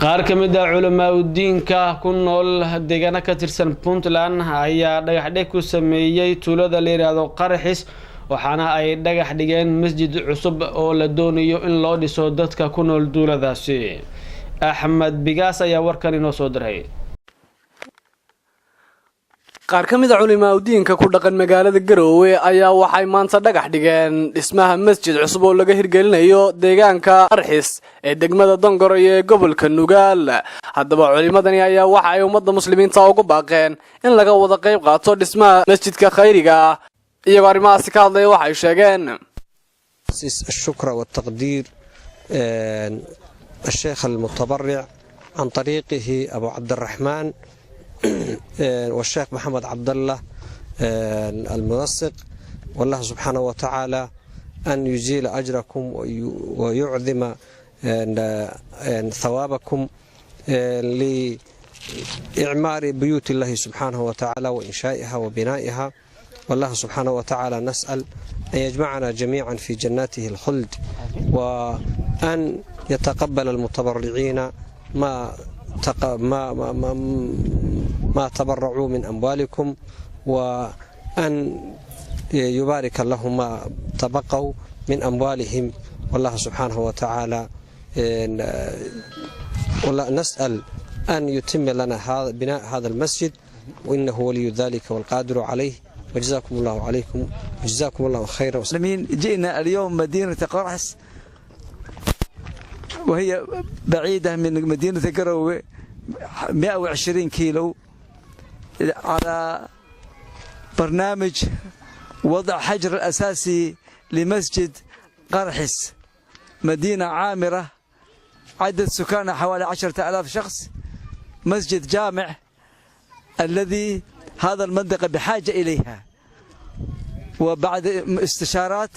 qaar ka mid ah culimada ku nool deegaanka ka tirsan Puntland ayaa dhagax ku sameeyay tuulada la yiraahdo Qarxis waxaana ay dhagax dhigeen masjid cusub oo la doonayo in loo dhiso dadka ku nool tuuladaasi. Axmed Bigaas ayaa warkan inoo soo diray. qaar ka mid ah culimada ku dhaqan magaalada Garowe ayaa waxay maanta dhagax dhigeen dhismaha masjid cusub oo laga hirgelinayo deegaanka Qarxis ee degmada Dongor ee gobolka Nugaal. Haddaba culimadani ayaa waxa ay ummadda muslimiinta ugu baaqeen in laga wada qayb qaato dhismaha masjidka khayriga ah iyagoo arrimahaasi ka hadlaya waxay sheegeen. الشكر والتقدير الشيخ المتبرع عن طريقه أبو عبد الرحمن والشيخ محمد عبد الله المنسق، والله سبحانه وتعالى أن يجزيل أجركم ويعظم ثوابكم لإعمار بيوت الله سبحانه وتعالى وإنشائها وبنائها، والله سبحانه وتعالى نسأل أن يجمعنا جميعا في جناته الخلد، وأن يتقبل المتبرعين ما تبرعوا من أموالكم، وأن يبارك لهم ما تبقوا من أموالهم، والله سبحانه وتعالى نسأل أن يتم لنا بناء هذا المسجد، وإنه ولي ذلك والقادر عليه، وجزاكم الله عليكم وجزاكم الله خيرا. جئنا اليوم مدينة قرحس وهي بعيدة من مدينة قروة 120 كيلو، على برنامج وضع حجر الأساسي لمسجد قرحس، مدينة عامرة عدد سكانها حوالي 10,000 شخص، مسجد جامع الذي هذا المنطقة بحاجة إليها. وبعد استشارات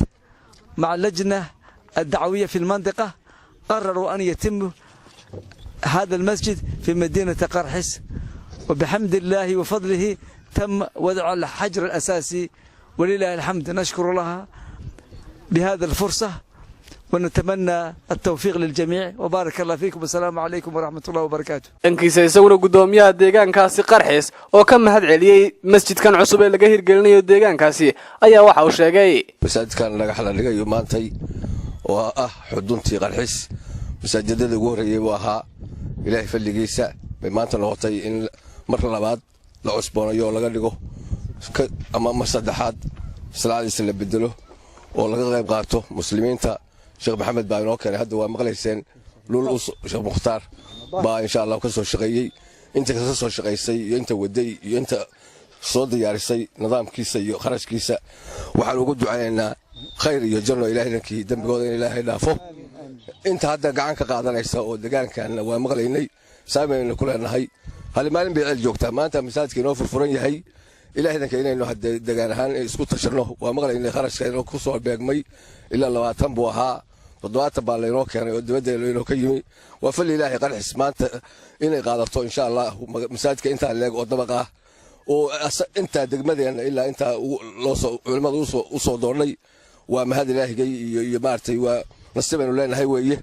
مع اللجنة الدعوية في المنطقة قرروا أن يتم هذا المسجد في مدينة قرحس، وبحمد الله وفضله تم وضع الحجر الأساسي، ولله الحمد. نشكر الله بهذه الفرصة ونتمنى التوفيق للجميع، وبارك الله فيكم، والسلام عليكم ورحمة الله وبركاته. انكيسا يسوون قدوميها deegaankaasi Qarxis oo ka mahad celiyay masjidkan cusub ee laga hirgelinayo deegaankaasi ayaa waxa uu sheegay masjidkan laga xalaligayo maantay oo ah xuduntii Qarxis masaajidada ugu horeeyay waa Ilaahay fadligiisa bay maanta noqotay in mar labaad la cusboonayo laga dhigo ama mar saddexaad salaadiisa la bedelo oo laga qayb qaato muslimiinta. Sheekh Maxamed baa inoo keenay, hadda waa maqlayseen lul Sheekh Mukhtaar baa insha Allah ka soo shaqeeyay, inta ka soo shaqeysay iyo inta waday iyo inta soo diyaarisay nidaamkiisa iyo kharashkiisa. waxaan ugu ducaynaynaa khayr iyo janno Ilaahay dambigooda in Ilaahay dhaafo. inta hadda gacan ka qaadanaysa oo deegaankan waa maqlaynay saameeyna ku leenahay hal maalin bay ceel joogtaa maanta masaajidka inoo furfuran yahay. Ilaahay inaynu hadda deegaan ahaan isku tashano waa maqlaynay kharashka inoo ku soo beegmay ilaa 20 buu ahaa 70 baa laynoo keenay oo dibadda laynoo ka yimi. waa fal Ilaahay Qarxis maanta inay qaadato insha Allah masaajidka inta leeg oo dabaq ah oo inta degmadeena ilaa inta loo soo culimadu u soo doonay waa mahad Ilaahay iyo maartay waa nasiibanu leenahay weeye.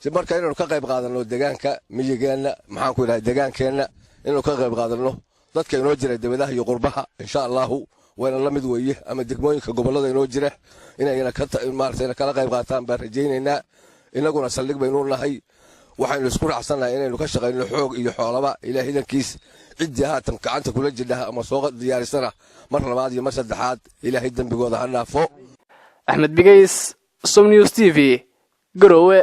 si marka inaynu ka qayb qaadano deegaanka miyigeena maxaan ku ilaahay deegaankeena inaynu ka qayb qaadano dadka inoo jira dibadaha iyo qurbaha insha Allah wayna la mid weeye ama degmooyinka gobolada inoo jira inayna ka maartay kala qayb qaataan baan rajaynaynaa. inaguna saldhig baynu nahay waxaynu isku raacsanahay inaynu ka shaqeyno xoog iyo xoolaba Ilaahay dankiis cidii haatan gacanta kula jidha ama soo diyaarisana mar labaad iyo mar saddexaad Ilaahay dambigooda ha dhaafo. Axmed Bigays, Som News TV, Garowe.